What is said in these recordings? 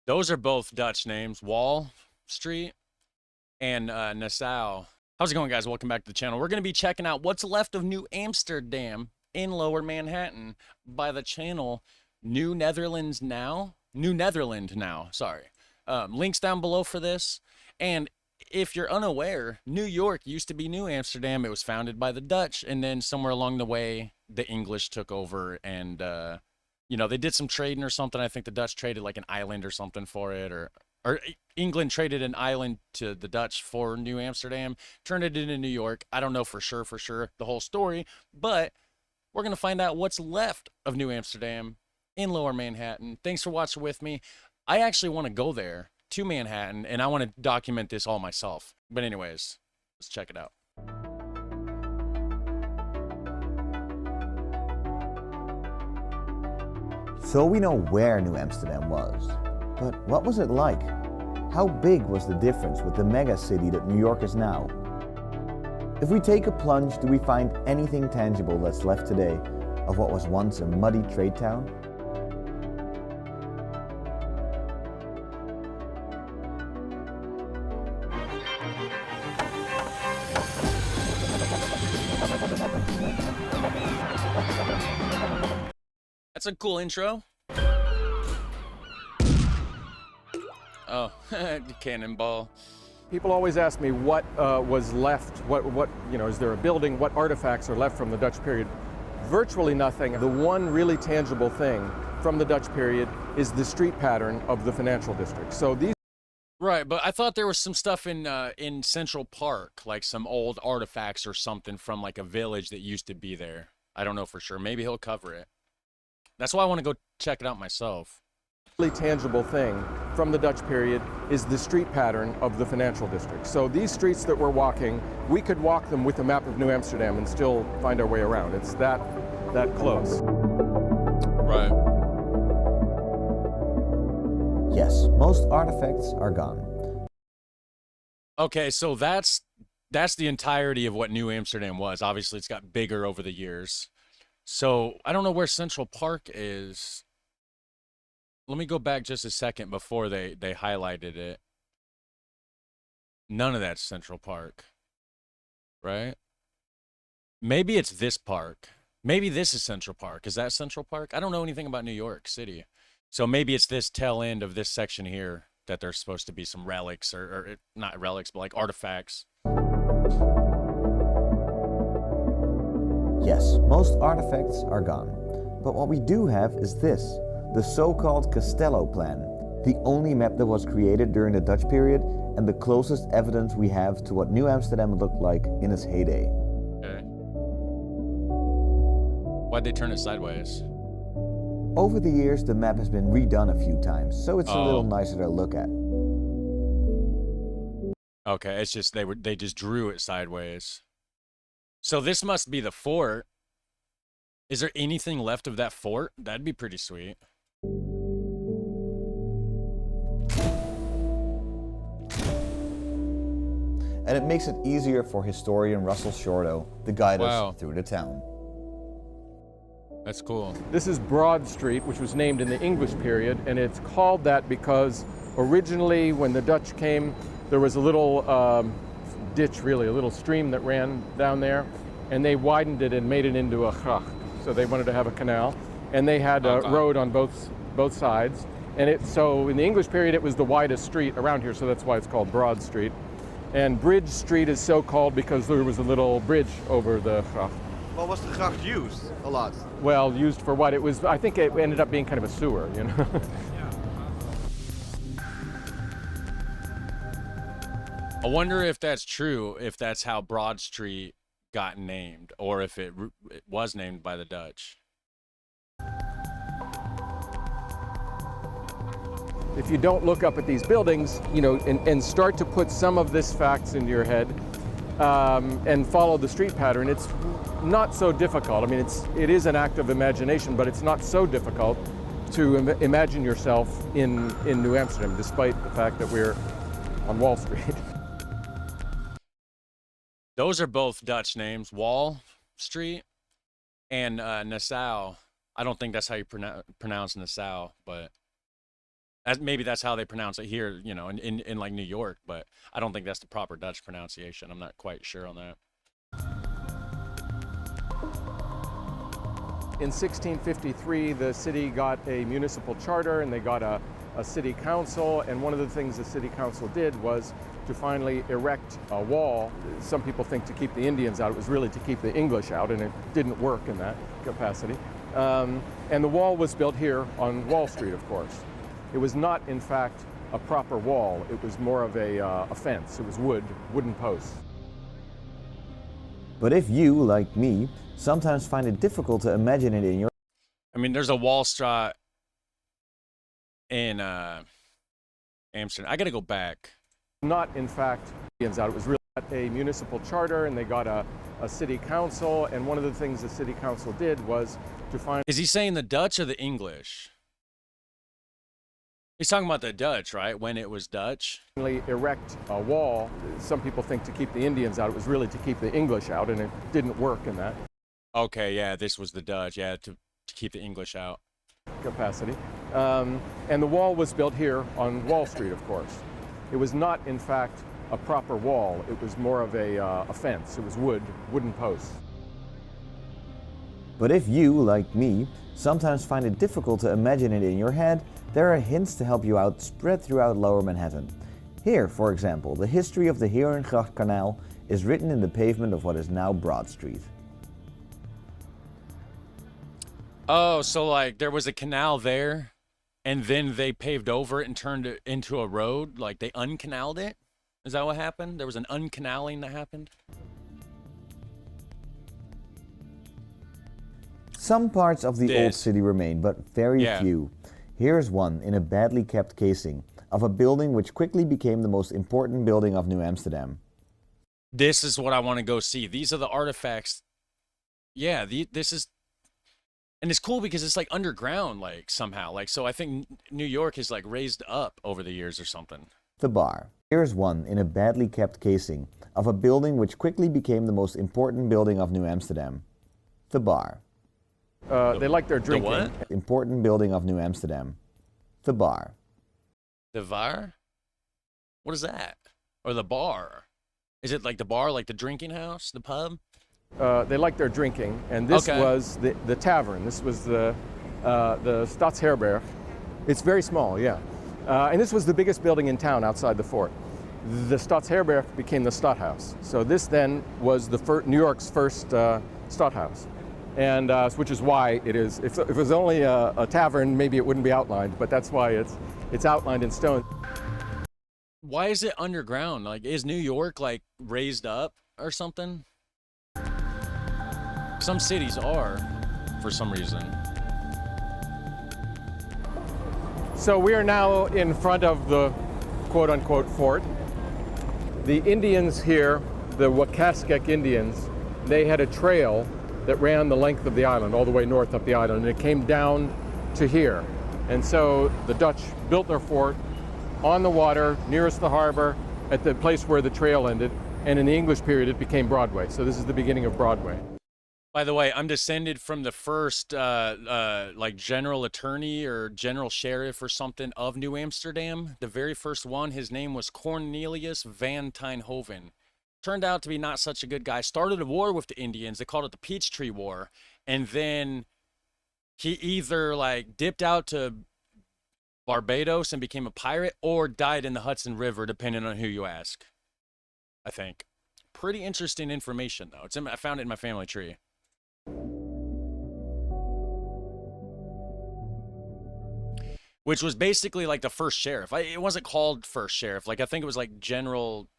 Those are both Dutch names, Wall Street and Nassau. How's it going, guys? Welcome back to the channel. We're going to be checking out what's left of New Amsterdam in Lower Manhattan by the channel New Netherlands Now. New Netherland Now, sorry. Links down below for this. And if you're unaware, New York used to be New Amsterdam. It was founded by the Dutch, and then somewhere along the way, the English took over and they did some trading or something. I think the Dutch traded like an island or something for it, or England traded an island to the Dutch for New Amsterdam, turned it into New York. I don't know for sure the whole story, but we're going to find out what's left of New Amsterdam in Lower Manhattan. Thanks for watching with me. I actually want to go there to Manhattan, and I want to document this all myself. But anyways, let's check it out. So we know where New Amsterdam was, but what was it like? How big was the difference with the mega city that New York is now? If we take a plunge, do we find anything tangible that's left today of what was once a muddy trade town? That's a cool intro. Oh, cannonball. People always ask me what was left, is there a building, what artifacts are left from the Dutch period? Virtually nothing. The one really tangible thing from the Dutch period is the street pattern of the financial district. So these. Right, but I thought there was some stuff in Central Park, like some old artifacts or something from like a village that used to be there. I don't know for sure. Maybe he'll cover it. That's why I want to go check it out myself. Really tangible thing from the Dutch period is the street pattern of the financial district. So these streets that we're walking, we could walk them with a map of New Amsterdam and still find our way around. It's that close. Right. Yes, most artifacts are gone. Okay, so that's the entirety of what New Amsterdam was. Obviously, it's got bigger over the years. So I don't know where Central Park is. Let me go back just a second before they highlighted it. None of that's Central Park, right? Maybe it's this park. Maybe this is Central Park. Is that Central Park? I don't know anything about New York City. So maybe it's this tail end of this section here that there's supposed to be some relics or not relics, but like artifacts. Yes, most artifacts are gone. But what we do have is this, the so-called Castello Plan, the only map that was created during the Dutch period and the closest evidence we have to what New Amsterdam looked like in its heyday. Okay. Why'd they turn it sideways? Over the years, the map has been redone a few times, so it's a little nicer to look at. Okay, it's just they just drew it sideways. So this must be the fort. Is there anything left of that fort? That'd be pretty sweet. And it makes it easier for historian Russell Shorto to guide us through the town. That's cool. This is Broad Street, which was named in the English period, and it's called that because originally when the Dutch came, there was a little ditch, really, a little stream that ran down there, and they widened it and made it into a gracht. So they wanted to have a canal, and they had a road on both sides. And so in the English period, it was the widest street around here, so that's why it's called Broad Street. And Bridge Street is so called because there was a little bridge over the gracht. Well, was the gracht used a lot? Well, used for what? It was, I think it ended up being kind of a sewer, you know? I wonder if that's true, if that's how Broad Street got named, or if it was named by the Dutch. If you don't look up at these buildings, and start to put some of this facts into your head and follow the street pattern, it's not so difficult. I mean, it is an act of imagination, but it's not so difficult to imagine yourself in New Amsterdam, despite the fact that we're on Wall Street. Those are both Dutch names, Wall Street and Nassau. I don't think that's how you pronounce Nassau, but Maybe that's how they pronounce it here, you know, in like New York, but I don't think that's the proper Dutch pronunciation. I'm not quite sure on that. In 1653, the city got a municipal charter and they got a city council, and one of the things the city council did was to finally erect a wall. Some people think to keep the Indians out. It was really to keep the English out, and it didn't work in that capacity. And the wall was built here on Wall Street, of course. It was not, in fact, a proper wall. It was more of a fence. It was wooden posts. But if you, like me, sometimes find it difficult to imagine it in your I mean, there's a wall straw in Amsterdam. I got to go back. Not, in fact, Indians out. It was really a municipal charter, and they got a city council, and one of the things the city council did was to find... Is he saying the Dutch or the English? He's talking about the Dutch, right? When it was Dutch. Erect a wall. Some people think to keep the Indians out. It was really to keep the English out, and it didn't work in that Okay, yeah, this was the Dutch. Yeah, to keep the English out. capacity. And the wall was built here on Wall Street, of course. It was not, in fact, a proper wall. It was more of a fence. It was wooden posts. But if you, like me, sometimes find it difficult to imagine it in your head, there are hints to help you out spread throughout Lower Manhattan. Here, for example, the history of the Herengracht Canal is written in the pavement of what is now Broad Street. Oh, so like there was a canal there, and then they paved over it and turned it into a road? Like they uncanaled it? Is that what happened? There was an uncanaling that happened? Some parts of the old city remain, but very few. Here's one in a badly kept casing of a building which quickly became the most important building of New Amsterdam. This is what I want to go see. These are the artifacts. Yeah, this is... And it's cool because it's like underground, like somehow. Like, so I think New York is like raised up over the years or something. The bar. Here's one in a badly kept casing of a building which quickly became the most important building of New Amsterdam. The bar. They like their drinking. The what? Important building of New Amsterdam. The bar. The VAR? What is that? Or the bar? Is it like the bar, like the drinking house, the pub? They like their drinking, and this was the tavern. This was the Stadsherberg. It's very small, yeah. And this was the biggest building in town outside the fort. The Stadsherberg became the Stadthouse. So this then was New York's first Stadthouse, and which is why it is. If it was only a tavern, maybe it wouldn't be outlined, but that's why it's outlined in stone. Why is it underground? Like, is New York like raised up or something? Some cities are, for some reason. So we are now in front of the quote-unquote fort. The Indians here, the Wakaskek Indians, they had a trail that ran the length of the island, all the way north up the island, and it came down to here. And so the Dutch built their fort on the water, nearest the harbor, at the place where the trail ended, and in the English period it became Broadway. So this is the beginning of Broadway. By the way, I'm descended from the first like general attorney or general sheriff or something of New Amsterdam. The very first one, his name was Cornelius van Tienhoven. Turned out to be not such a good guy. Started a war with the Indians. They called it the Peachtree War. And then he either like dipped out to Barbados and became a pirate, or died in the Hudson River, depending on who you ask, I think. Pretty interesting information, though. I found it in my family tree. Which was basically like the first sheriff. It wasn't called first sheriff. Like, I think it was like general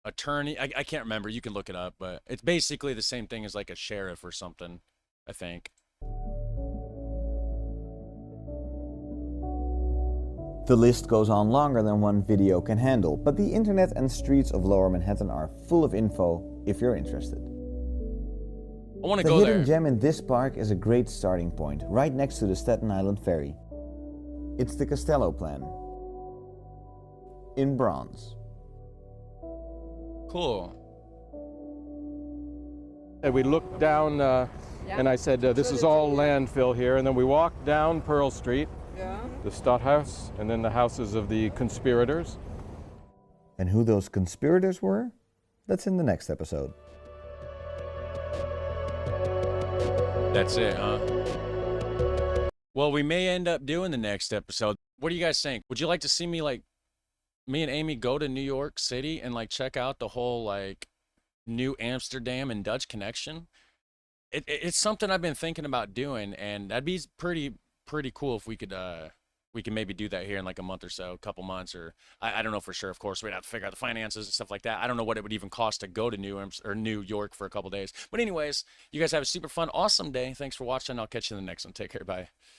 attorney. I can't remember. You can look it up, but it's basically the same thing as like a sheriff or something, I think. The list goes on longer than one video can handle, but the internet and streets of Lower Manhattan are full of info if you're interested. I want to go The there. hidden gem in this park is a great starting point, right next to the Staten Island ferry. It's the Castello Plan. In bronze. Cool. And we looked down and I said, this is all landfill here. And then we walked down Pearl Street the Stadthouse, and then the houses of the conspirators. And who those conspirators were? That's in the next episode. That's it, huh? Well, we may end up doing the next episode. What do you guys think? Would you like to see me, like, me and Amy go to New York City and, like, check out the whole, like, New Amsterdam and Dutch connection? It's something I've been thinking about doing, and that'd be pretty cool if we could maybe do that here in like a month or so, a couple months, or I don't know for sure. Of course, we'd have to figure out the finances and stuff like that. I don't know what it would even cost to go to New York for a couple days. But anyways, you guys have a super fun, awesome day. Thanks for watching. I'll catch you in the next one. Take care. Bye.